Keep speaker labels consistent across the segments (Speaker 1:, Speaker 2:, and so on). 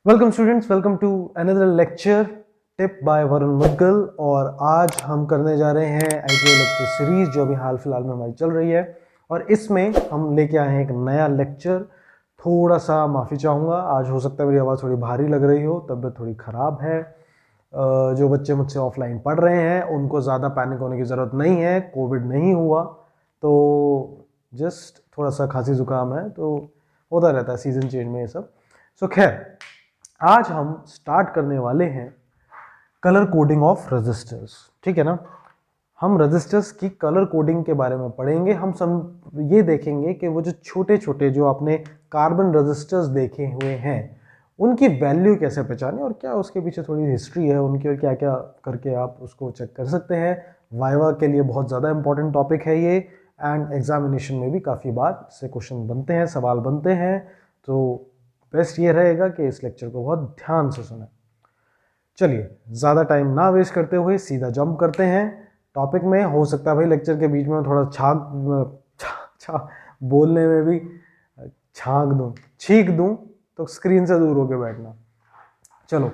Speaker 1: Welcome students, welcome to another lecture tip by Varun Mudgal. और आज हम करने जा रहे हैं आईटीआई लेक्चर सीरीज जो अभी हाल फिलहाल में हमारी चल रही है। और इसमें हम लेके आए हैं एक नया लेक्चर। थोड़ा सा माफ़ी चाहूँगा, आज हो सकता है मेरी आवाज़ थोड़ी भारी लग रही हो, तबीयत थोड़ी ख़राब है। जो बच्चे मुझसे ऑफलाइन पढ़ रहे हैं उनको ज़्यादा पैनिक होने की ज़रूरत नहीं है, कोविड नहीं हुआ, तो जस्ट थोड़ा सा खांसी ज़ुकाम है, तो होता रहता है सीज़न चेंज में ये सब। सो खैर, आज हम स्टार्ट करने वाले हैं कलर कोडिंग ऑफ रजिस्टर्स। ठीक है ना। हम रजिस्टर्स की कलर कोडिंग के बारे में पढ़ेंगे। हम सब ये देखेंगे कि वो जो छोटे छोटे जो आपने कार्बन रजिस्टर्स देखे हुए हैं उनकी वैल्यू कैसे पहचाने और क्या उसके पीछे थोड़ी हिस्ट्री है उनकी और क्या क्या करके आप उसको चेक कर सकते हैं। वाइवा के लिए बहुत ज़्यादा इंपॉर्टेंट टॉपिक है ये, एंड एग्जामिनेशन में भी काफ़ी बार से क्वेश्चन बनते हैं, सवाल बनते हैं। तो बेस्ट ये रहेगा कि इस लेक्चर को बहुत ध्यान से सुनें। चलिए, ज़्यादा टाइम ना वेस्ट करते हुए सीधा जंप करते हैं टॉपिक में। हो सकता है भाई लेक्चर के बीच में थोड़ा बोलने में भी छींक दूं तो स्क्रीन से दूर होकर बैठना। चलो,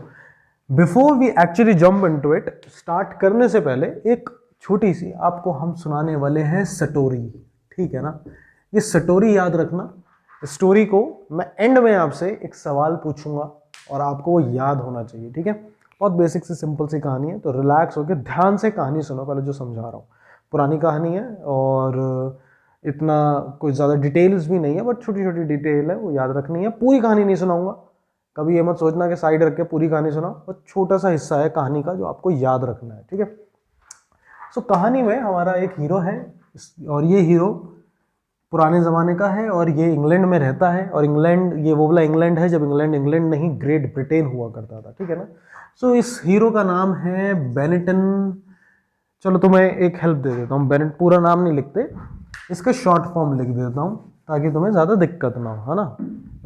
Speaker 1: before we actually jump into it, start करने से पहले एक छोटी सी आपको हम सुनाने वाले हैं स्टोरी। ठीक है ना। ये स्टोरी याद रखना। स्टोरी को मैं एंड में आपसे एक सवाल पूछूंगा और आपको वो याद होना चाहिए। ठीक है। बहुत बेसिक सी सिंपल सी कहानी है, तो रिलैक्स होकर ध्यान से कहानी सुनो। पहले जो समझा रहा हूँ, पुरानी कहानी है और इतना कोई ज़्यादा डिटेल्स भी नहीं है, बट छोटी छोटी डिटेल है, वो याद रखनी है। पूरी कहानी नहीं सुनाऊंगा, कभी ये मत सोचना कि साइड रख के पूरी कहानी सुनाओ, बस छोटा सा हिस्सा है कहानी का जो आपको याद रखना है। ठीक है। सो कहानी में हमारा एक हीरो है और ये हीरो पुराने ज़माने का है और ये इंग्लैंड में रहता है। और इंग्लैंड, ये वो वाला इंग्लैंड है जब इंग्लैंड नहीं ग्रेट ब्रिटेन हुआ करता था। ठीक है ना। सो इस हीरो का नाम है बेनिटन। चलो, तो मैं एक हेल्प दे देता हूँ, बेनिट पूरा नाम नहीं लिखते, इसका शॉर्ट फॉर्म लिख देता हूँ ताकि तुम्हें ज़्यादा दिक्कत ना हो, है ना।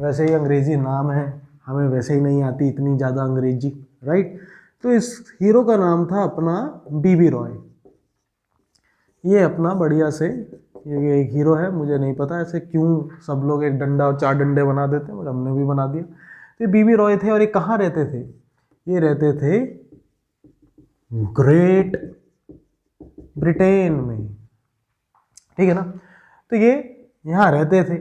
Speaker 1: वैसे ही अंग्रेजी नाम है, हमें वैसे ही नहीं आती इतनी ज़्यादा अंग्रेजी, राइट। तो इस हीरो का नाम था अपना बीबी रॉय। ये अपना बढ़िया से, ये एक हीरो है, मुझे नहीं पता ऐसे क्यों सब लोग एक डंडा और 4 डंडे बना देते हैं, बट हमने भी बना दिया। तो ये बीबी रॉय थे और ये कहाँ रहते थे? ये रहते थे ग्रेट ब्रिटेन में। ठीक है ना। तो ये यहाँ रहते थे,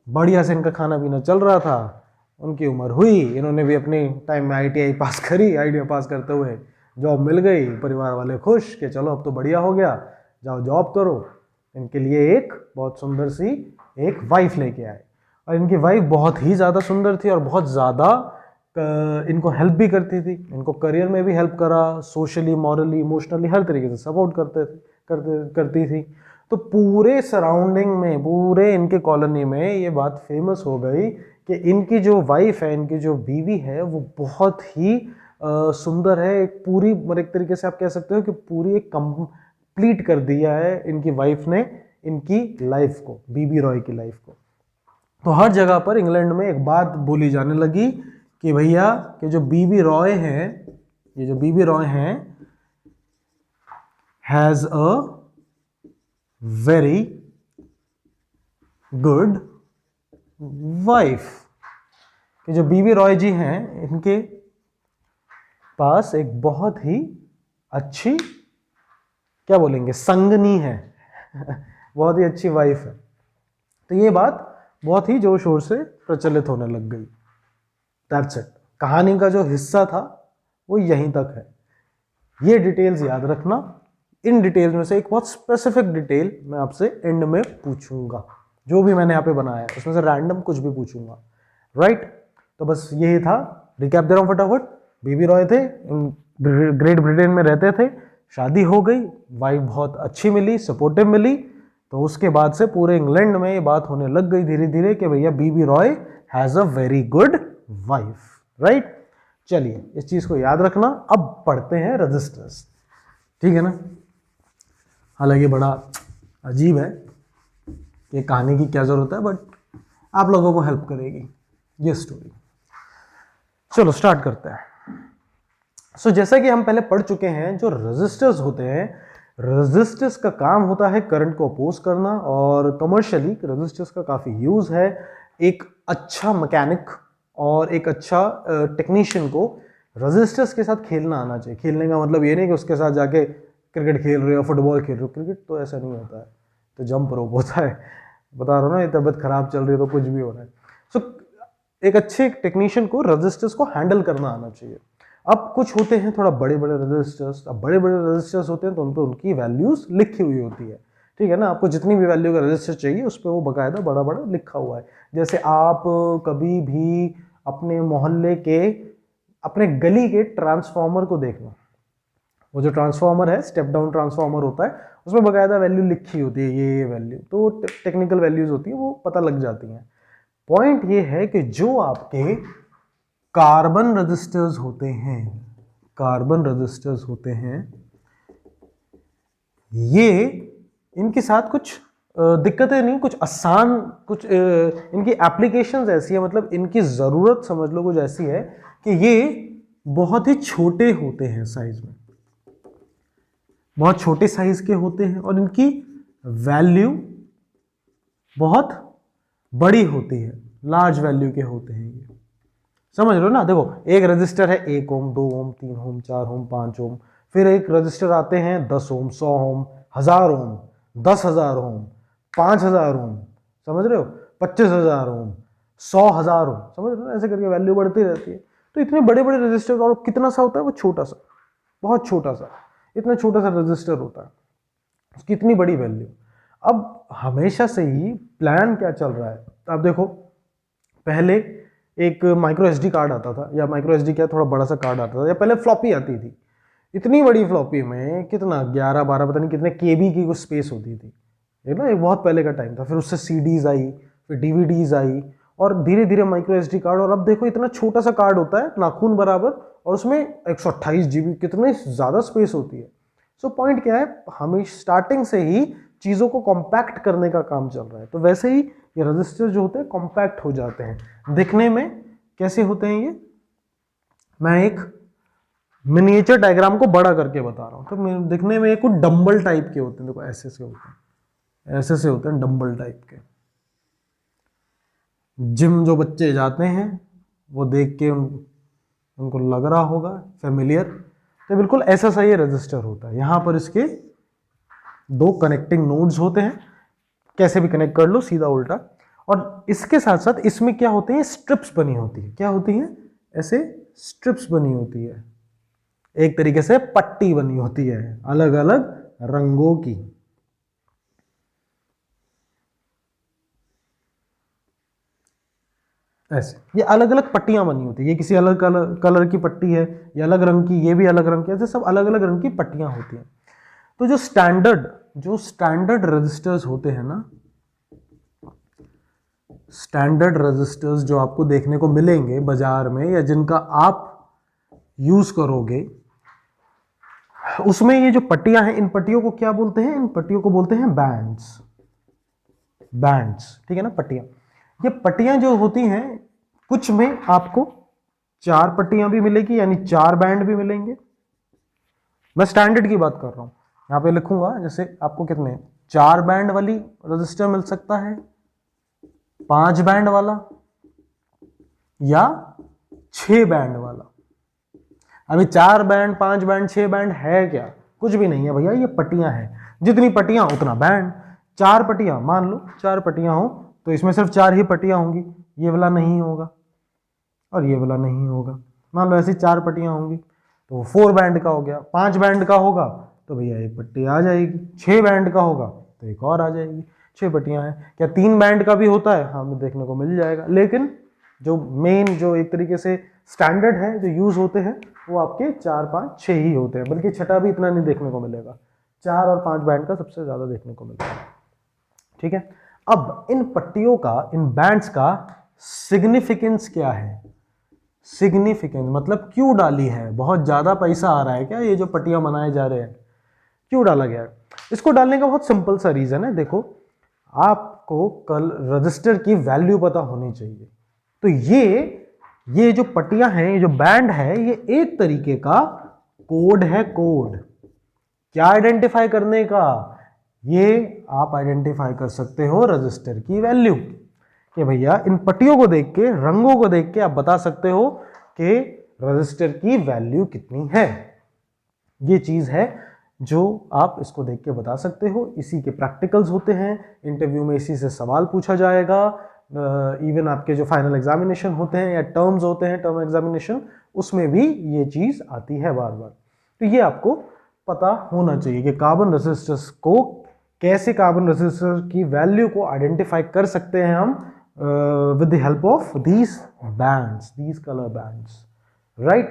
Speaker 1: बढ़िया से इनका खाना पीना चल रहा था, उनकी उम्र हुई, इन्होंने भी अपने टाइम में आईटीआई पास करी, आईटीआई पास करते हुए जॉब मिल गई, परिवार वाले खुश कि चलो अब तो बढ़िया हो गया, जाओ जॉब करो। इनके लिए एक बहुत सुंदर सी एक वाइफ लेके आए और इनकी वाइफ बहुत ही ज़्यादा सुंदर थी और बहुत ज़्यादा इनको हेल्प भी करती थी, इनको करियर में भी हेल्प करा, सोशली, मॉरली, इमोशनली हर तरीके से सपोर्ट करती थी। तो पूरे सराउंडिंग में, पूरे इनके कॉलोनी में ये बात फेमस हो गई कि इनकी जो वाइफ है, इनकी जो बीवी है, वो बहुत ही सुंदर है। एक पूरी, मतलब एक तरीके से आप कह सकते हो कि पूरी एक कंप्लीट कर दिया है इनकी वाइफ ने इनकी लाइफ को, बीबी रॉय की लाइफ को। तो हर जगह पर इंग्लैंड में एक बात बोली जाने लगी कि भैया कि जो बीबी रॉय है, ये जो बीबी रॉय हैं, has a very good wife. कि जो बीबी रॉय जी हैं, इनके पास एक बहुत ही अच्छी, क्या बोलेंगे, संगनी है बहुत ही अच्छी वाइफ है। तो ये बात बहुत ही जोर शोर से प्रचलित होने लग गई। That's it. कहानी का जो हिस्सा था वो यहीं तक है। ये डिटेल्स याद रखना। इन डिटेल्स में से एक बहुत स्पेसिफिक डिटेल मैं आपसे एंड में पूछूंगा, जो भी मैंने यहाँ पे बनाया है उसमें से रैंडम कुछ भी पूछूंगा, राइट। तो बस यही था, रिकैप दे रहा हूँ फटाफट। बीबी रॉय थे, ग्रेट ब्रिटेन में रहते थे, शादी हो गई, वाइफ बहुत अच्छी मिली, सपोर्टिव मिली। तो उसके बाद से पूरे इंग्लैंड में ये बात होने लग गई धीरे धीरे कि भैया BB Roy has a very good wife, right. चलिए, इस चीज को याद रखना। अब पढ़ते हैं रजिस्टर्स। ठीक है ना। हालांकि बड़ा अजीब है कि कहानी की क्या जरूरत है, बट आप लोगों को हेल्प करेगी ये स्टोरी। चलो स्टार्ट करते हैं। सो जैसा कि हम पहले पढ़ चुके हैं, जो रजिस्टर्स होते हैं, रजिस्टर्स का काम होता है करंट को अपोज करना, और कमर्शियली रजिस्टर्स का काफ़ी यूज़ है। एक अच्छा मैकेनिक और एक अच्छा टेक्नीशियन को रजिस्टर्स के साथ खेलना आना चाहिए। खेलने का मतलब ये नहीं कि उसके साथ जाके क्रिकेट खेल रहे हो, फुटबॉल खेल रहे हो। क्रिकेट तो ऐसा नहीं होता है, तो जंप रोप होता है। बता रहा हूँ ना, ये तबीयत खराब चल रही है तो कुछ भी हो रहा है। सो एक अच्छे टेक्नीशियन को रजिस्टर्स को हैंडल करना आना चाहिए। अब कुछ होते हैं थोड़ा बड़े बड़े रजिस्टर्स, अब बड़े बड़े रजिस्टर्स होते हैं तो उन पर उनकी वैल्यूज लिखी हुई होती है, ठीक है ना। आपको जितनी भी वैल्यू का रजिस्टर चाहिए उस पर वो बाकायदा बड़ा बड़ा लिखा हुआ है। जैसे आप कभी भी अपने मोहल्ले के, अपने गली के ट्रांसफार्मर को देखना, वो जो ट्रांसफार्मर है स्टेप डाउन ट्रांसफार्मर होता है, उसमें बाकायदा वैल्यू लिखी होती है, ये वैल्यू, तो टेक्निकल वैल्यूज होती है, वो पता लग जाती हैं। पॉइंट ये है कि जो आपके कार्बन रजिस्टर्स होते हैं, कार्बन रजिस्टर्स होते हैं, ये इनके साथ कुछ दिक्कतें नहीं, कुछ आसान, कुछ इनकी एप्लीकेशंस ऐसी है, मतलब इनकी ज़रूरत समझ लो कुछ ऐसी है कि ये बहुत ही छोटे होते हैं साइज में, बहुत छोटे साइज के होते हैं और इनकी वैल्यू बहुत बड़ी होती है, लार्ज वैल्यू के होते हैं ये, समझ लो ना। देखो एक रजिस्टर है 1 ओम, 2 ओम, 3 ओम, 4 ओम, 5 ओम, फिर एक रजिस्टर आते हैं 10 ओम, 100 ओम, 1000 ओम, 10,000 ओम, 5,000 ओम, समझ रहे हो, 25,000 ओम, 100,000 ओम, समझ रहे हो, ऐसे करके वैल्यू बढ़ती रहती है। तो इतने बड़े बड़े रजिस्टर, और कितना सा होता है वो, छोटा सा, बहुत छोटा सा, इतना छोटा सा रजिस्टर होता है, उसकी इतनी बड़ी वैल्यू। अब हमेशा से ही प्लान क्या चल रहा है, आप देखो पहले एक माइक्रो एसडी कार्ड आता था, या माइक्रो एसडी क्या, थोड़ा बड़ा सा कार्ड आता था, या पहले फ्लॉपी आती थी। इतनी बड़ी फ्लॉपी में कितना 11-12 पता नहीं कितने केबी की कुछ स्पेस होती थी, है ना, एक बहुत पहले का टाइम था। फिर उससे सीडीज आई, फिर डीवीडीज आई, और धीरे धीरे माइक्रो एसडी कार्ड, और अब देखो इतना छोटा सा कार्ड होता है नाखून बराबर, और उसमें 128 जीबी, कितनी ज़्यादा स्पेस होती है। सो पॉइंट क्या है, हमें स्टार्टिंग से ही चीज़ों को कॉम्पैक्ट करने का काम चल रहा है। तो वैसे ही ये रजिस्टर जो होते हैं कॉम्पैक्ट हो जाते हैं। दिखने में कैसे होते हैं ये, मैं एक मिनिएचर डायग्राम को बड़ा करके बता रहा हूँ। तो दिखने में एक डंबल टाइप के होते हैं, देखो ऐसे से होते हैं, ऐसे से होते हैं डंबल टाइप के। जिम जो बच्चे जाते हैं वो देख के उनको लग रहा होगा फेमिलियर, तो बिल्कुल ऐसा सा ये रजिस्टर होता है। यहाँ पर इसके 2 कनेक्टिंग नोड्स होते हैं, कैसे भी कनेक्ट कर लो, सीधा उल्टा। और इसके साथ साथ इसमें क्या होते हैं, स्ट्रिप्स बनी होती है। क्या होती है, ऐसे स्ट्रिप्स बनी होती है, एक तरीके से पट्टी बनी होती है अलग अलग रंगों की। ऐसे ये अलग अलग पट्टियां बनी होती है, ये किसी अलग कलर की पट्टी है, ये अलग रंग की, ये भी अलग रंग की, ऐसे सब अलग अलग रंग की पट्टियां होती हैं। तो जो स्टैंडर्ड रजिस्टर्स होते हैं ना, स्टैंडर्ड रजिस्टर्स जो आपको देखने को मिलेंगे बाजार में, या जिनका आप यूज करोगे, उसमें ये जो पट्टियां हैं, इन पट्टियों को क्या बोलते हैं, इन पट्टियों को बोलते हैं बैंड्स। बैंड्स, ठीक है ना, पट्टियां। ये पट्टियां जो होती हैं, कुछ में आपको 4 पट्टियां भी मिलेगी, यानी 4 बैंड भी मिलेंगे। मैं स्टैंडर्ड की बात कर रहा हूं, यहां पे लिखूंगा, जैसे आपको कितने 4 बैंड वाली रजिस्टर मिल सकता है, 5 बैंड वाला, या 6 बैंड वाला। अभी 4 बैंड, 5 बैंड, 6 बैंड है क्या, कुछ भी नहीं है भैया, ये पट्टियां हैं, जितनी पट्टियां उतना बैंड। 4 पट्टियां, मान लो 4 पट्टियां हो तो इसमें सिर्फ 4 ही पट्टियां होंगी, ये वाला नहीं होगा और ये वाला नहीं होगा। मान लो ऐसी 4 पट्टियां होंगी तो 4 बैंड का हो गया। 5 बैंड का होगा तो भैया एक पट्टी आ जाएगी। 6 बैंड का होगा तो एक और आ जाएगी। 6 पट्टियां हैं। क्या 3 बैंड का भी होता है, हमें देखने को मिल जाएगा। लेकिन जो मेन, जो एक तरीके से स्टैंडर्ड है, जो यूज होते हैं, वो आपके 4, 5, 6 ही होते हैं, बल्कि छठा भी इतना नहीं देखने को मिलेगा। 4 और 5 बैंड का सबसे ज्यादा देखने को मिलेगा। ठीक है, अब इन पट्टियों का, इन बैंड्स का सिग्निफिकेंस क्या है? सिग्निफिकेंस मतलब क्यों डाली है? बहुत ज्यादा पैसा आ रहा है क्या ये जो पट्टियां बनाए जा रहे हैं? क्यों डाला गया है? इसको डालने का बहुत सिंपल सा रीजन है। देखो, आपको कल रजिस्टर की वैल्यू पता होनी चाहिए। तो ये जो पट्टियां हैं, ये जो बैंड है, ये एक तरीके का कोड है। कोड क्या आइडेंटिफाई करने का? ये आप आइडेंटिफाई कर सकते हो रजिस्टर की वैल्यू, कि भैया इन पट्टियों को देख के, रंगों को देख के आप बता सकते हो कि रजिस्टर की वैल्यू कितनी है। ये चीज है जो आप इसको देख के बता सकते हो। इसी के प्रैक्टिकल्स होते हैं, इंटरव्यू में इसी से सवाल पूछा जाएगा। इवन आपके जो फाइनल एग्जामिनेशन होते हैं या टर्म्स होते हैं, टर्म एग्जामिनेशन, उसमें भी ये चीज आती है बार बार। तो ये आपको पता होना चाहिए कि कार्बन रेसिस्टर्स को कैसे, कार्बन रेसिस्टर की वैल्यू को आइडेंटिफाई कर सकते हैं हम with the help of these bands, these colour bands, right.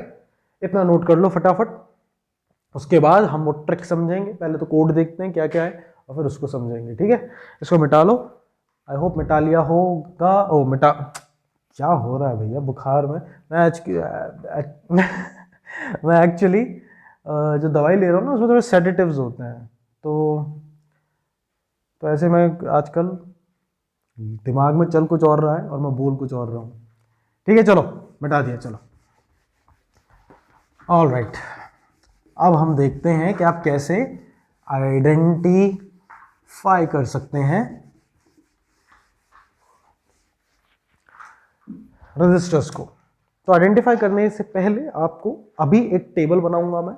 Speaker 1: इतना नोट कर लो फटाफट। उसके बाद हम वो ट्रिक समझेंगे। पहले तो कोड देखते हैं क्या क्या है और फिर उसको समझेंगे, ठीक है। इसको मिटा लो, आई होप मिटा लिया होगा। ओ मिटा, क्या हो रहा है भैया बुखार में। मैं एक्चुअली जो दवाई ले रहा हूँ ना उसमें थोड़े सेडेटिव्स होते हैं, तो ऐसे मैं आजकल दिमाग में चल कुछ और रहा है और मैं बोल कुछ और रहा हूँ। ठीक है चलो मिटा दिया, चलो ऑल राइट। अब हम देखते हैं कि आप कैसे आइडेंटिफाई कर सकते हैं रजिस्टर्स को। तो आइडेंटिफाई करने से पहले आपको अभी एक टेबल बनाऊंगा मैं,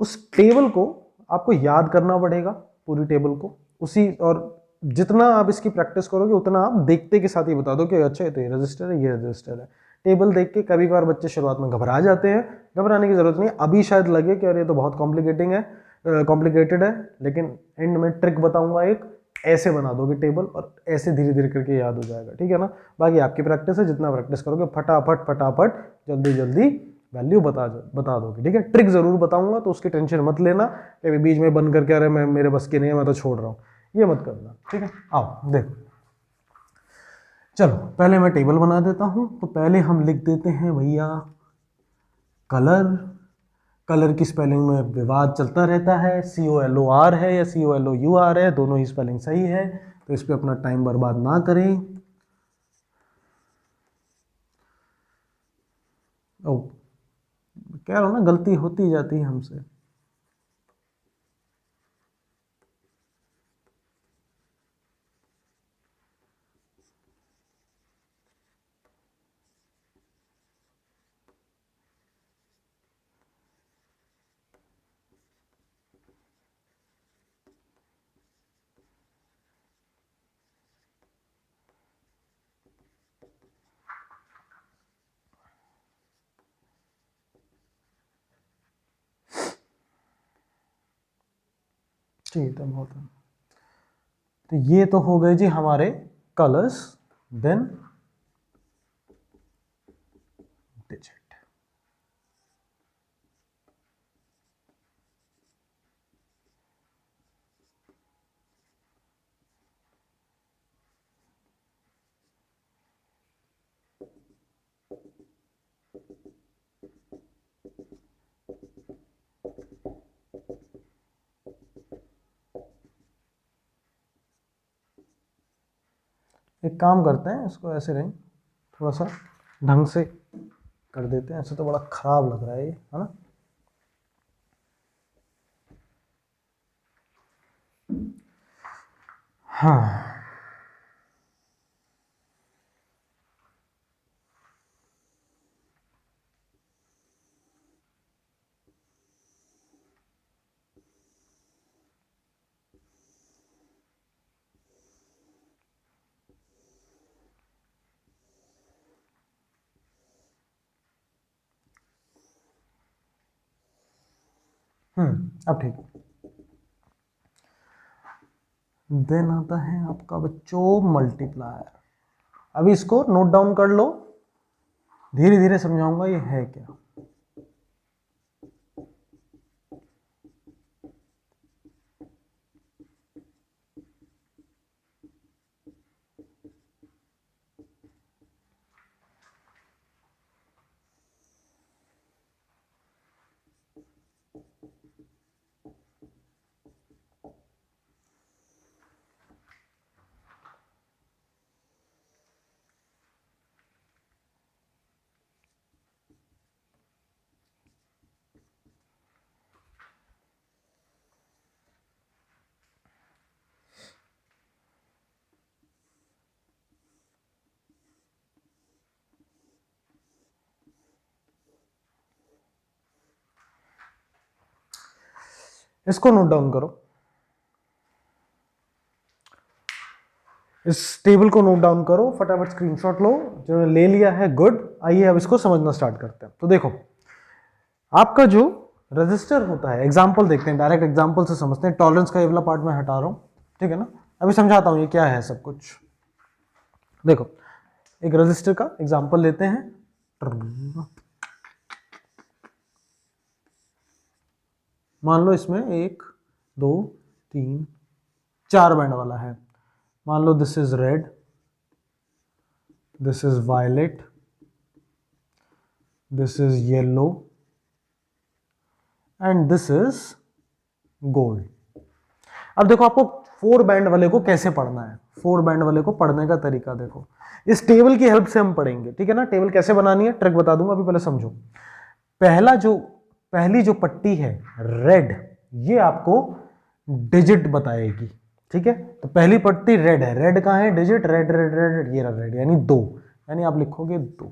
Speaker 1: उस टेबल को आपको याद करना पड़ेगा, पूरी टेबल को उसी। और जितना आप इसकी प्रैक्टिस करोगे उतना आप देखते के साथ ही बता दो कि अच्छा तो ये रजिस्टर है, ये रजिस्टर है। टेबल देख के कभी कभार बच्चे शुरुआत में घबरा जाते हैं, घबराने की जरूरत नहीं। अभी शायद लगे कि अरे ये तो बहुत कॉम्प्लिकेटेड है, लेकिन एंड में ट्रिक बताऊंगा एक, ऐसे बना दोगे टेबल और ऐसे धीरे धीरे करके याद हो जाएगा, ठीक है ना। बाकी आपकी प्रैक्टिस है, जितना प्रैक्टिस करोगे फटाफट फटाफट जल्दी जल्दी वैल्यू बता दोगे, ठीक है। ट्रिक जरूर बताऊंगा तो उसकी टेंशन मत लेना कि बीच में बंद करके अरे मैं मेरे बस की नहीं है मैं तो छोड़ रहा हूँ, ये मत करना, ठीक है। आओ देखो, चलो पहले मैं टेबल बना देता हूँ। तो पहले हम लिख देते हैं भैया कलर। कलर की स्पेलिंग में विवाद चलता रहता है, COLOR है या COLOUR है, दोनों ही स्पेलिंग सही है, तो इस पर अपना टाइम बर्बाद ना करें। ओ कह रहा हूँ ना, गलती होती जाती है हमसे। ठीक है बहुत है। तो ये तो हो गए जी हमारे कलर्स, देन डिजिट। एक काम करते हैं, इसको ऐसे नहीं, थोड़ा सा ढंग से कर देते हैं, ऐसे तो बड़ा खराब लग रहा है ये, है ना। हाँ अब ठीक है। देन आता है आपका बच्चों मल्टीप्लायर। अभी इसको नोट डाउन कर लो, धीरे धीरे समझाऊंगा ये है क्या। इसको नोट डाउन करो, इस टेबल को नोट डाउन करो, फटाफट स्क्रीनशॉट लो, जो ले लिया है गुड। आइए अब इसको समझना स्टार्ट करते हैं। तो देखो आपका जो रजिस्टर होता है, एग्जांपल देखते हैं, डायरेक्ट एग्जांपल से समझते हैं। टॉलरेंस का ये वाला पार्ट मैं हटा रहा हूं, ठीक है ना, अभी समझाता हूं ये क्या है सब कुछ। देखो एक रजिस्टर का एग्जांपल लेते हैं। मान लो इसमें 1 2 3 4 बैंड वाला है। मान लो this is red, this is violet, this is yellow and this is gold. अब देखो आपको 4 बैंड वाले को कैसे पढ़ना है। 4 बैंड वाले को पढ़ने का तरीका देखो, इस टेबल की हेल्प से हम पढ़ेंगे, ठीक है ना। टेबल कैसे बनानी है ट्रिक बता दूंगा, अभी पहले समझो। पहली जो पट्टी है रेड, ये आपको डिजिट बताएगी, ठीक है। तो पहली पट्टी रेड है, रेड कहां है, डिजिट, रेड रेड रेड, ये रेड यानी 2, यानी आप लिखोगे 2।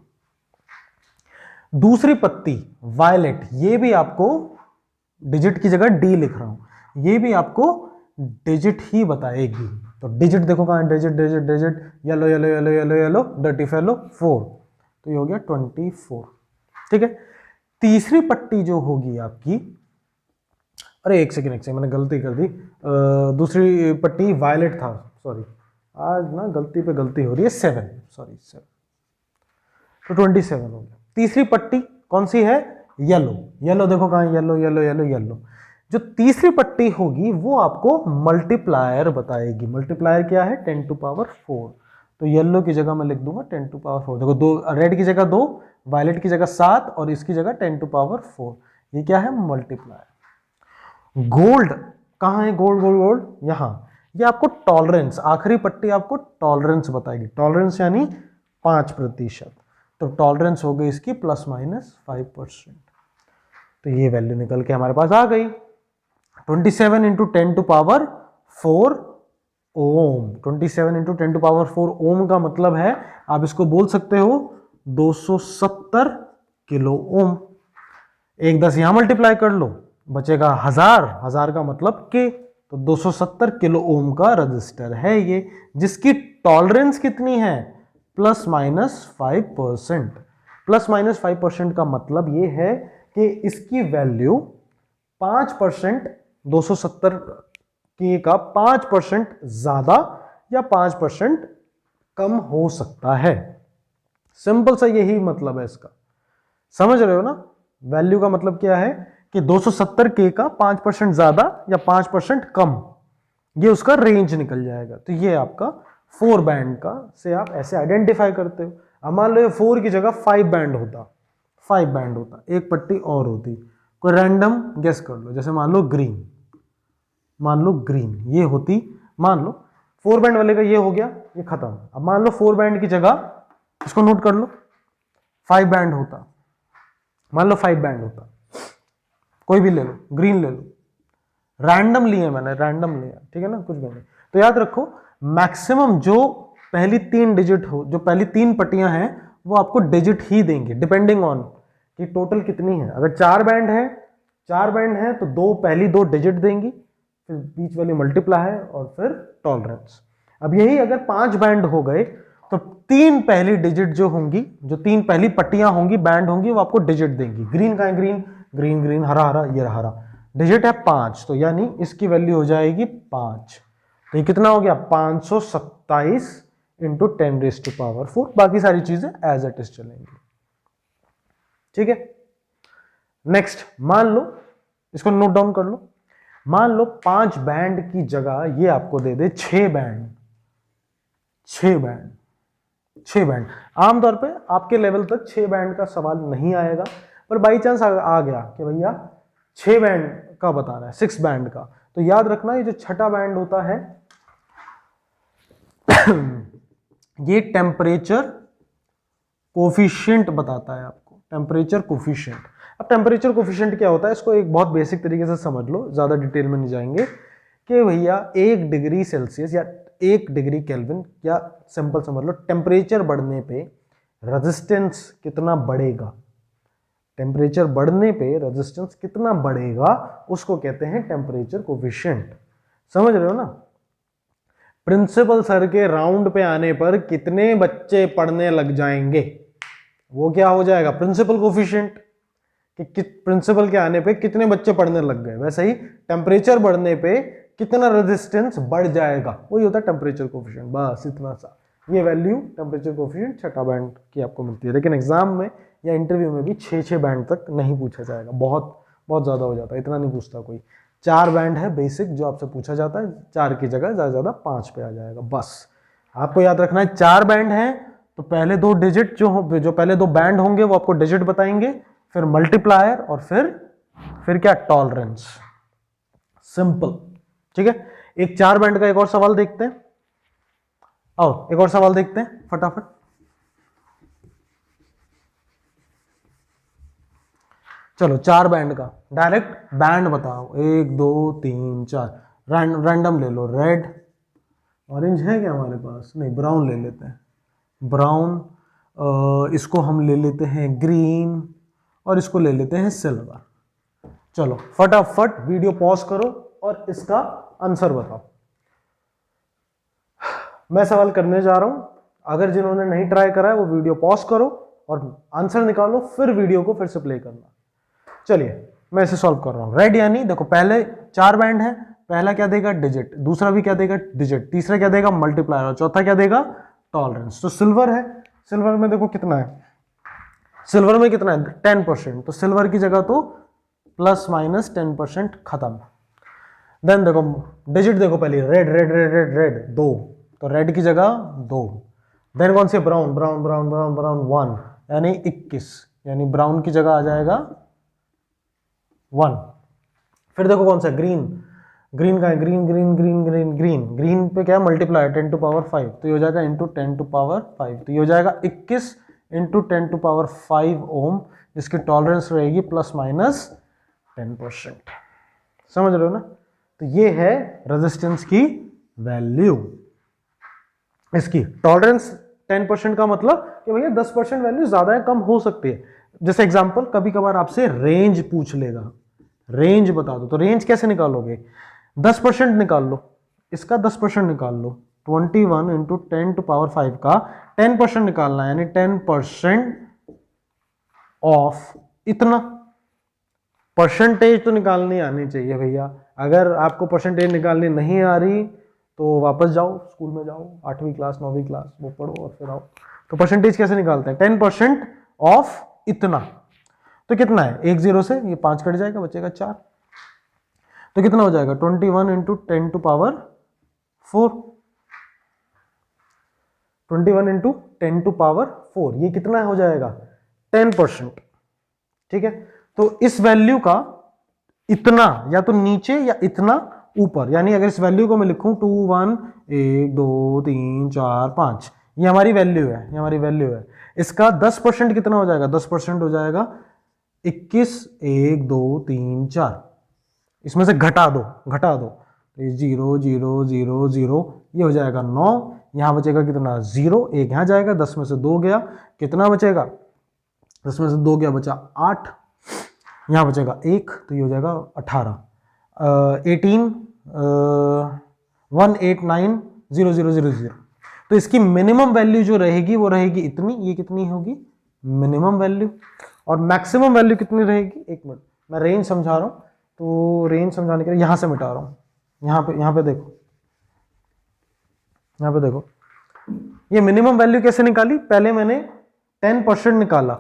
Speaker 1: दूसरी पत्ती वायलेट, ये भी आपको डिजिट की जगह डी लिख रहा हूं, ये भी आपको डिजिट ही बताएगी। तो डिजिट देखो कहां है, digit digit digit, yellow yellow yellow yellow yellow, dirty fellow 4, तो ये हो गया 24, ठीक है। तीसरी पट्टी जो होगी आपकी, अरे एक सेकेंड मैंने गलती कर दी, दूसरी पट्टी वायलेट था, सॉरी, आज ना गलती पे गलती हो रही है, 7, सॉरी 7, तो 27 हो गया। तीसरी पट्टी कौन सी है, येलो, येलो देखो कहां है, येलो येलो येलो येलो। जो तीसरी पट्टी होगी वो आपको मल्टीप्लायर बताएगी। मल्टीप्लायर क्या है, 10 टू पावर 4, तो येलो की जगह मैं लिख दूंगा 10 टू पावर 4। देखो 2, रेड की जगह 2, वायलेट की जगह 7 और इसकी जगह 10 टू पावर 4, ये क्या है, मल्टीप्लायर। गोल्ड कहां है, गोल्ड गोल्ड गोल्ड यहां, ये आपको टॉलरेंस, आखिरी पट्टी आपको टॉलरेंस बताएगी। टॉलरेंस यानी 5%, तो टॉलरेंस हो गई इसकी ±5%। तो ये वैल्यू निकल के हमारे पास आ गई 27 into 10 to power 4 ohm. 27 into 10 to power 4 ohm का मतलब है, आप इसको बोल सकते हो 270 किलो ओम। 1 10 यहां मल्टीप्लाई कर लो, बचेगा 1000, 1000 का मतलब के, तो 270 किलो ओम का रजिस्टर है ये, जिसकी टॉलरेंस कितनी है, ±5%। ±5% का मतलब ये है कि इसकी वैल्यू 5%, 270 के का 5% ज्यादा या 5% कम हो सकता है। सिंपल सा यही मतलब है इसका, समझ रहे हो ना। वैल्यू का मतलब क्या है कि 270 के का 5% ज्यादा या 5% कम, ये उसका रेंज निकल जाएगा। तो ये आपका 4 बैंड का से आप ऐसे आइडेंटिफाई करते हो। अब मान लो ये 4 की जगह 5 बैंड होता, 5 बैंड होता, एक पट्टी और होती, कोई रैंडम गेस कर लो, जैसे मान लो ग्रीन, मान लो ग्रीन ये होती, मान लो 4 बैंड वाले का ये हो गया, ये खत्म। अब मान लो 4 बैंड की जगह, इसको नोट कर लो, 5 बैंड होता, मान लो 5 बैंड होता, कोई भी ले लो, ग्रीन ले लो, रैंडम लिए मैंने, रैंडम लिया, ठीक है ना, कुछ भी नहीं। तो याद रखो मैक्सिमम जो पहली 3 डिजिट हो, जो पहली 3 पट्टियां हैं वो आपको डिजिट ही देंगे, डिपेंडिंग ऑन कि टोटल कितनी है। अगर 4 बैंड है, 4 बैंड है तो पहली 2 डिजिट देंगी, फिर बीच वाली मल्टीप्लाई है और फिर टॉलरेंस। अब यही अगर 5 बैंड हो गए तो 3 पहली डिजिट जो होंगी, जो 3 पहली पट्टियां होंगी, बैंड होंगी, वो आपको डिजिट देंगी। ग्रीन का है, ग्रीन ग्रीन ग्रीन, हरा हरा, ये हरा, डिजिट है 5, तो यानी इसकी वैल्यू हो जाएगी 5। तो ये कितना हो गया, 527 इंटू 10⁴। बाकी सारी चीजें एज इट इज चलेंगी, ठीक है। नेक्स्ट मान लो, इसको नोट डाउन कर लो, मान लो 5 बैंड की जगह ये आपको दे दे 6 बैंड, 6 बैंड, 6 बैंड। आमतौर पे आपके लेवल तक 6 बैंड का सवाल नहीं आएगा, पर बाई चांस आ गया कि भैया 6 बैंड का बताना है, 6 बैंड का, तो याद रखना ये जो छठा बैंड होता है ये टेम्परेचर कोफिशिएंट बताता है आपको, टेम्परेचर कोफिशिएंट। अब टेम्परेचर कोफिशिएंट क्या होता है, इसको एक बहुत बेसिक तरीके से समझ लो, ज्यादा डिटेल में नहीं जाएंगे, कि भैया 1 डिग्री सेल्सियस या 1 डिग्री केल्विन, या सिंपल समझ लो टेम्परेचर बढ़ने पे रेजिस्टेंस कितना बढ़ेगा, टेम्परेचर बढ़ने पे रेजिस्टेंस कितना बढ़ेगा उसको कहते हैं टेम्परेचर कोफिशिएंट। समझ रहे हो ना? प्रिंसिपल सर के राउंड पे आने पर कितने बच्चे पढ़ने लग जाएंगे, वो क्या हो जाएगा? Principal coefficient. कि प्रिंसिपल के आने पे कितने बच्चे पढ़ने लग गए, वैसे ही टेम्परेचर बढ़ने पे कितना रेजिस्टेंस बढ़ जाएगा, वही होता है टेम्परेचर कोफिशिएंट। बस इतना सा, ये वैल्यू टेम्परेचर कोफिशिएंट छठा बैंड की आपको मिलती है। लेकिन एग्जाम में या इंटरव्यू में भी 6 बैंड तक नहीं पूछा जाएगा, बहुत बहुत ज़्यादा हो जाता है, इतना नहीं पूछता कोई। 4 बैंड है बेसिक जो आपसे पूछा जाता है, 4 की जगह ज़्यादा ज़्यादा 5 पे आ जाएगा। बस आपको याद रखना है 4 बैंड है तो पहले 2 डिजिट जो पहले 2 बैंड होंगे वो आपको डिजिट बताएंगे, फिर मल्टीप्लायर और फिर क्या? टॉलरेंस। सिंपल, ठीक है। एक 4 बैंड का एक और सवाल देखते हैं। आओ एक और सवाल देखते हैं फटाफट। चलो 4 बैंड का डायरेक्ट बैंड बताओ, 1 2 3 4, रैंडम ले लो। रेड, ऑरेंज है क्या हमारे पास? नहीं, ब्राउन ले लेते हैं, ब्राउन। इसको हम ले लेते हैं ग्रीन और इसको ले लेते हैं सिल्वर। चलो फटाफट वीडियो पॉज करो और इसका आंसर बताओ। मैं सवाल करने जा रहा हूं, अगर जिन्होंने नहीं ट्राई करा है वो वीडियो पॉज करो और आंसर निकालो, फिर वीडियो को फिर से प्ले करना। चलिए मैं इसे सॉल्व कर रहा हूं। रेड यानी देखो पहले 4 बैंड है, पहला क्या देगा? डिजिट, दूसरा भी क्या देगा? डिजिट, तीसरा क्या देगा? मल्टीप्लायर, और चौथा क्या देगा? टॉलरेंस। तो सिल्वर है, सिल्वर में देखो कितना है, सिल्वर में कितना है? 10%। तो सिल्वर की जगह तो प्लस माइनस 10% खत्म। देन देखो डिजिट, देखो पहले red red red red red 2, तो रेड की जगह 2। देन कौन से? Brown brown brown brown brown 1 यानी 21, यानी ब्राउन की जगह आ जाएगा 1। फिर देखो कौन सा? ग्रीन, ग्रीन का है? Green green green green green, green पे क्या? मल्टीप्लाई 10 टू पावर 5, तो ये हो जाएगा इंटू 10 टू पावर 5, तो ये हो जाएगा 21 इंटू 10 टू पावर 5 ओम, जिसकी टॉलरेंस रहेगी प्लस माइनस 10%। समझ रहे हो ना? तो ये है रेजिस्टेंस की वैल्यू। इसकी टॉलरेंस 10% का मतलब कि भैया 10% वैल्यू ज्यादा है कम हो सकती है। जैसे एग्जांपल कभी कभार आपसे रेंज पूछ लेगा, रेंज बता दो, तो रेंज कैसे निकालोगे? 10% निकाल लो, इसका 10% निकाल लो। 21 इंटू 10 टू पावर 5 का 10% निकालना है, यानी 10% ऑफ इतना। परसेंटेज तो निकालनी आनी चाहिए भैया। अगर आपको परसेंटेज निकालनी नहीं आ रही तो वापस जाओ, स्कूल में जाओ, 8वीं क्लास 9वीं क्लास वो पढ़ो और फिर आओ। तो परसेंटेज कैसे निकालते हैं? 10% ऑफ इतना, तो कितना है? 1 0 से ये 5 कट जाएगा, बचेगा 4, तो कितना हो जाएगा? 21 into 10 to power 4, 21 into 10 to power 4, ये कितना हो जाएगा? 10%। ठीक है, तो इस वैल्यू का इतना या तो नीचे या इतना ऊपर, यानी अगर इस वैल्यू को मैं लिखूं 2 1 1 2 3 4 5, ये हमारी वैल्यू है, ये हमारी वैल्यू है। इसका 10% कितना हो जाएगा? 10% हो जाएगा 21 1 2 3 4, इसमें से घटा दो 0 0 0 0, ये हो जाएगा 9, यहां बचेगा कितना? 0, 1 यहां जाएगा, 10 में से 2 गया, कितना बचेगा? 10 में से 2 गया, बचा 8, यहां बचेगा 1, तो ये हो जाएगा 18, 18 189 0 0 0 0। तो इसकी मिनिमम वैल्यू जो रहेगी वो रहेगी इतनी, ये कितनी होगी? Minimum value. और मैक्सिमम वैल्यू कितनी रहेगी? 1 मिनट, मैं रेंज समझा रहा हूं, तो रेंज समझाने के लिए यहां से मिटा रहा हूं। यहां पे देखो, यहां पे देखो, ये मिनिमम वैल्यू कैसे निकाली? पहले मैंने 10% निकाला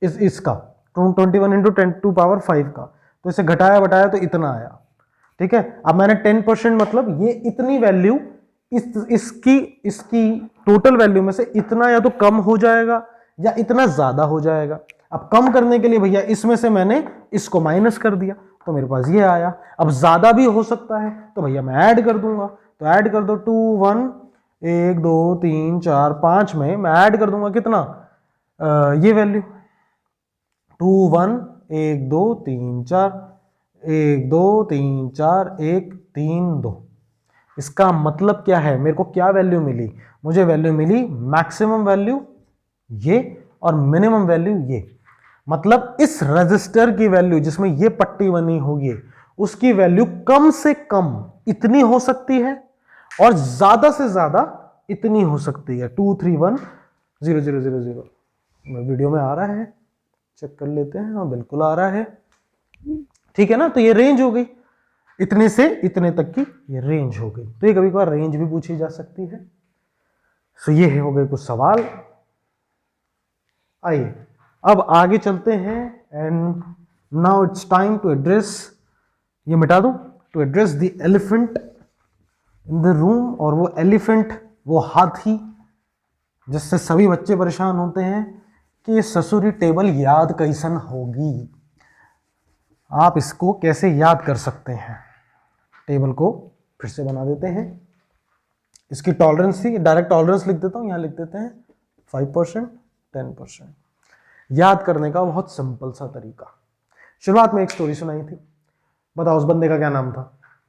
Speaker 1: इसका 21 इंटू 10 टू पावर 5 का, तो इसे घटाया बटाया तो इतना आया। ठीक है, अब मैंने 10% मतलब ये इतनी वैल्यू इसकी टोटल वैल्यू में से इतना या तो कम हो जाएगा या इतना ज्यादा हो जाएगा। अब कम करने के लिए भैया इसमें से मैंने इसको माइनस कर दिया, तो मेरे पास ये आया। अब ज्यादा भी हो सकता है तो भैया मैं ऐड कर दूंगा, तो ऐड कर दो 2 1 1 2 3 4 5 में मैं ऐड कर दूंगा कितना? ये वैल्यू 2 1 1 2 3 4 1 2 3 4 1 3 2। इसका मतलब क्या है? मेरे को क्या वैल्यू मिली? मुझे वैल्यू मिली मैक्सिमम वैल्यू ये और मिनिमम वैल्यू ये। मतलब इस रजिस्टर की वैल्यू जिसमें ये पट्टी बनी होगी उसकी वैल्यू कम से कम इतनी हो सकती है और ज्यादा से ज्यादा इतनी हो सकती है 2310000। वीडियो में आ रहा है, चेक कर लेते हैं। हाँ बिल्कुल आ रहा है, ठीक है ना। तो ये रेंज हो गई, इतने से इतने तक की ये रेंज हो गई। तो ये कभी कभार रेंज भी पूछी जा सकती है। सो ये हो गए कुछ सवाल। आइए अब आगे चलते हैं and now it's time to address, ये मिटा दूं, to address the elephant in the room. और वो एलिफेंट, वो हाथी जिससे सभी बच्चे परेशान होते हैं कि ये ससुरी टेबल याद कैसन होगी। आप इसको कैसे याद कर सकते हैं। टेबल को फिर से बना देते हैं। इसकी टॉलरेंस थी, डायरेक्ट टॉलरेंस लिख देता हूं, यहां लिख देते हैं 5%, 10%। याद करने का बहुत सिंपल सा तरीका। शुरुआत में एक स्टोरी सुनाई थी, बताओ उस बंदे का क्या नाम था,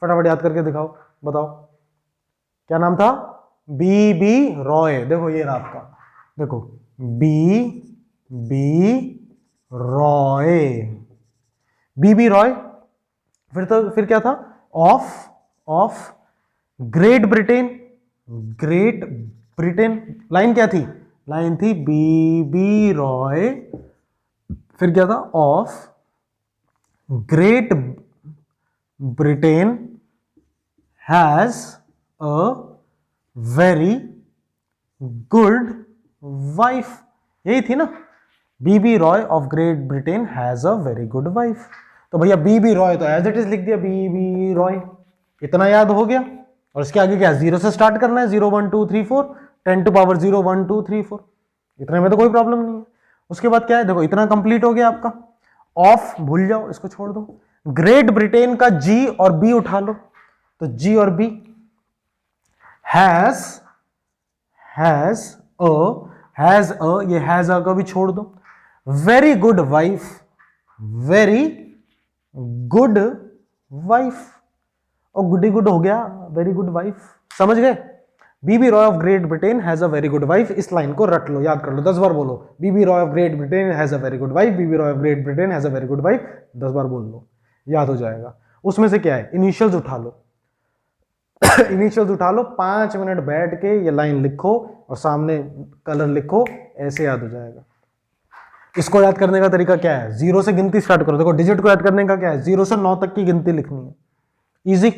Speaker 1: फटाफट याद करके दिखाओ, बताओ क्या नाम था। बीबी रॉय। देखो ये रहा आपका, देखो बी रॉय, बीबी रॉय। फिर क्या था, of Great Britain. Great Britain, line क्या थी, लाइन थी बीबी रॉय, फिर क्या था, of Great Britain has a very good wife. यही थी ना, BB Roy of Great Britain has a very good wife. तो भैया बीबी रॉय तो एज इट इज लिख दिया, बीबी रॉय, इतना याद हो गया। और इसके आगे क्या, 0 से स्टार्ट करना है, 0 1 2 3 4, 10 to power 0 1 2 3 4, इतने में तो कोई प्रॉब्लम नहीं है। उसके बाद क्या है, देखो इतना कंप्लीट हो गया आपका। ऑफ भूल जाओ, इसको छोड़ दो। ग्रेट ब्रिटेन का जी और बी उठा लो, तो जी और बी। हैज ये हैज अ का भी छोड़ दो। Very good wife, very good wife, और गुडी गुड हो गया, वेरी गुड वाइफ, समझ गए। BB Roy of Great Britain has a very good wife, इस लाइन को रट लो, याद कर लो, 10 बार बोलो, BB Roy of Great Britain has a very good wife, BB Roy of Great Britain has a very good wife, 10 बार बोल लो, याद हो जाएगा। उसमें से क्या है, इनिशियल्स उठा लो। इनिशियल्स उठा लो, 5 मिनट बैठ के ये लाइन लिखो और सामने कलर लिखो, ऐसे याद हो जाएगा। इसको याद करने का तरीका क्या है, 0 से गिनती स्टार्ट करो। देखो डिजिट को याद करने का क्या है, 0 से 9 तक की गिनती लिखनी है, इजी।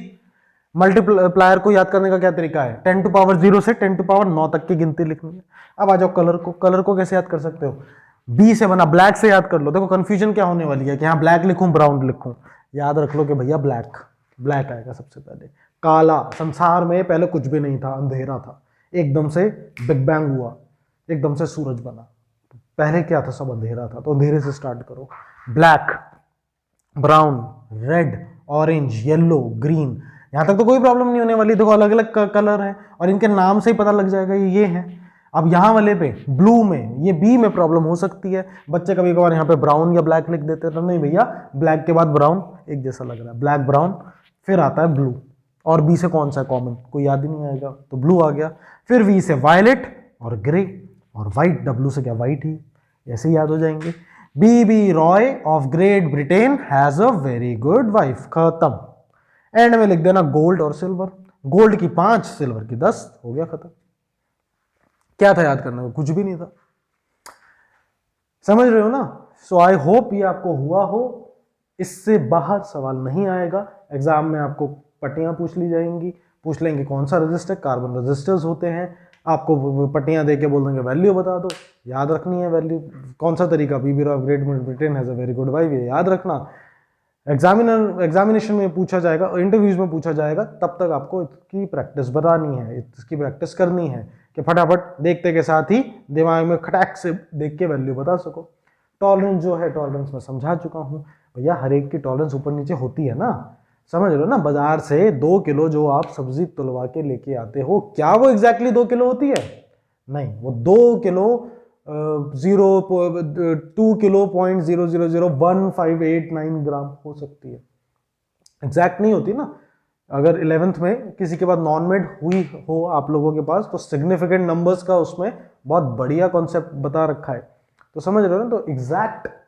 Speaker 1: मल्टीप्लायर को याद करने का क्या तरीका है, 10 to power 0 से 10 to power 9 तक की गिनती लिखनी है। अब आ जाओ कलर को, कलर को कैसे याद कर सकते हो, बी से बना, ब्लैक से याद कर लो। देखो कंफ्यूजन क्या होने वाली है कि यहाँ ब्लैक लिखूं ब्राउन लिखूं, याद रख लो कि भैया ब्लैक, ब्लैक आएगा सबसे पहले। काला, संसार में पहले कुछ भी नहीं था, अंधेरा था, एकदम से बिग बैंग हुआ, एकदम से सूरज बना, पहले क्या था, सब अंधेरा था, तो अंधेरे से स्टार्ट करो। Black, brown, red, orange, yellow, green, यहां तक तो कोई प्रॉब्लम नहीं होने वाली। देखो अलग अलग कलर है और इनके नाम से ही पता लग जाएगा ये हैं। अब यहां वाले पे ब्लू में, ये बी में प्रॉब्लम हो सकती है, बच्चे कभी कभार यहाँ पे ब्राउन या ब्लैक लिख देते हैं, तो नहीं भैया, ब्लैक के बाद ब्राउन एक जैसा लग रहा है, ब्लैक ब्राउन, फिर आता है ब्लू, और बी से कौन सा कॉमन, कोई याद ही नहीं आएगा, तो ब्लू आ गया। फिर वी से वायलेट और ग्रे और व्हाइट, डब्लू से क्या, व्हाइट ही, ऐसे ही याद हो जाएंगे। BB Roy of Great Britain has a very good wife, खत्म। एंड में लिख देना गोल्ड और सिल्वर, गोल्ड की 5, सिल्वर की 10, हो गया खत्म। क्या था याद करने को, कुछ भी नहीं था, समझ रहे हो ना। सो आई होप ये आपको हुआ हो, इससे बाहर सवाल नहीं आएगा। एग्जाम में आपको पट्टियां पूछ ली जाएंगी, पूछ लेंगे कौन सा रजिस्टर, कार्बन रजिस्टर्स होते हैं, आपको पट्टियां देके बोल देंगे वैल्यू बता दो, याद रखनी है वैल्यू, कौन सा तरीका, BB Roy of Great Britain has a very good wife, ये याद रखना। एग्जामिनेशन में पूछा जाएगा, इंटरव्यूज में पूछा जाएगा, तब तक आपको इसकी प्रैक्टिस बनानी है, इसकी प्रैक्टिस करनी है कि फटाफट देखते के साथ ही दिमाग में खटाक से देख के वैल्यू बता सको। टॉलरेंस जो है, टॉलरेंस मैं समझा चुका हूँ भैया, हर एक की टॉलरेंस ऊपर नीचे होती है ना, समझ लो ना। बाजार से 2 किलो जो आप सब्जी तुलवा के लेके आते हो, क्या वो एग्जैक्टली 2 किलो होती है, नहीं, वो 2 किलो 2 किलो 0.000158 ग्राम हो सकती है, एग्जैक्ट नहीं होती ना। अगर 11th में किसी के बाद नॉन मेड हुई हो आप लोगों के पास, तो सिग्निफिकेंट नंबर्स का उसमें बहुत बढ़िया कॉन्सेप्ट बता रखा है, तो समझ रहे हो ना, तो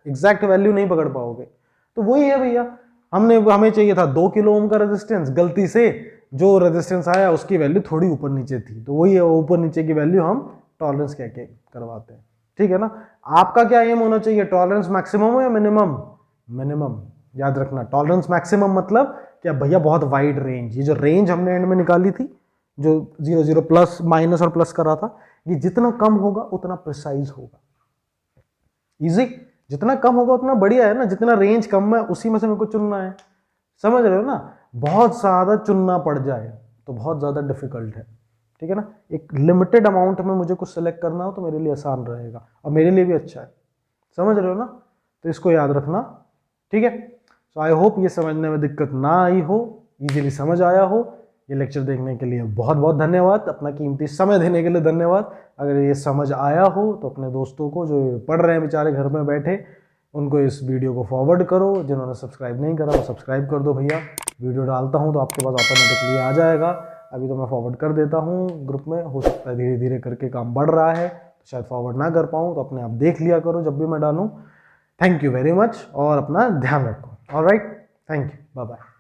Speaker 1: एग्जैक्ट वैल्यू नहीं पकड़ पाओगे। तो वही है भैया, हमें चाहिए था 2 किलो ओम का रेजिस्टेंस, गलती से जो रेजिस्टेंस आया उसकी वैल्यू थोड़ी ऊपर नीचे थी, तो वही है, ऊपर नीचे की वैल्यू हम टॉलरेंस कह के करवाते हैं, ठीक है ना। आपका क्या एम होना चाहिए, टॉलरेंस मैक्सिमम हो या मिनिमम? मिनिमम। याद रखना, टॉलरेंस मैक्सिमम मतलब क्या भैया, बहुत वाइड रेंज। ये जो रेंज हमने एंड में निकाली थी, जो 0 प्लस माइनस और प्लस कर रहा था, ये जितना कम होगा उतना प्रिसाइज होगा। इजी, जितना कम होगा उतना बढ़िया है ना, जितना रेंज कम है उसी में से मेरे को चुनना है, समझ रहे हो ना। बहुत ज्यादा चुनना पड़ जाए तो बहुत ज्यादा डिफिकल्ट है, ठीक है ना। एक लिमिटेड अमाउंट में मुझे कुछ सेलेक्ट करना हो तो मेरे लिए आसान रहेगा और मेरे लिए भी अच्छा है, समझ रहे हो ना। तो इसको याद रखना, ठीक है। सो आई होप ये समझने में दिक्कत ना आई हो, इजीली समझ आया हो। ये लेक्चर देखने के लिए बहुत बहुत धन्यवाद, अपना कीमती समय देने के लिए धन्यवाद। अगर ये समझ आया हो तो अपने दोस्तों को जो पढ़ रहे हैं बेचारे घर में बैठे, उनको इस वीडियो को फॉरवर्ड करो। जिन्होंने सब्सक्राइब नहीं करा वो सब्सक्राइब कर दो भैया। वीडियो डालता हूँ तो आपके पास ऑटोमेटिकली आ जाएगा। अभी तो मैं फॉरवर्ड कर देता हूँ ग्रुप में, हो सकता है धीरे धीरे करके काम बढ़ रहा है तो शायद फॉरवर्ड ना कर पाऊँ, तो अपने आप देख लिया करो जब भी मैं डालूँ। थैंक यू वेरी मच और अपना ध्यान रखो। Alright, thank you, bye bye.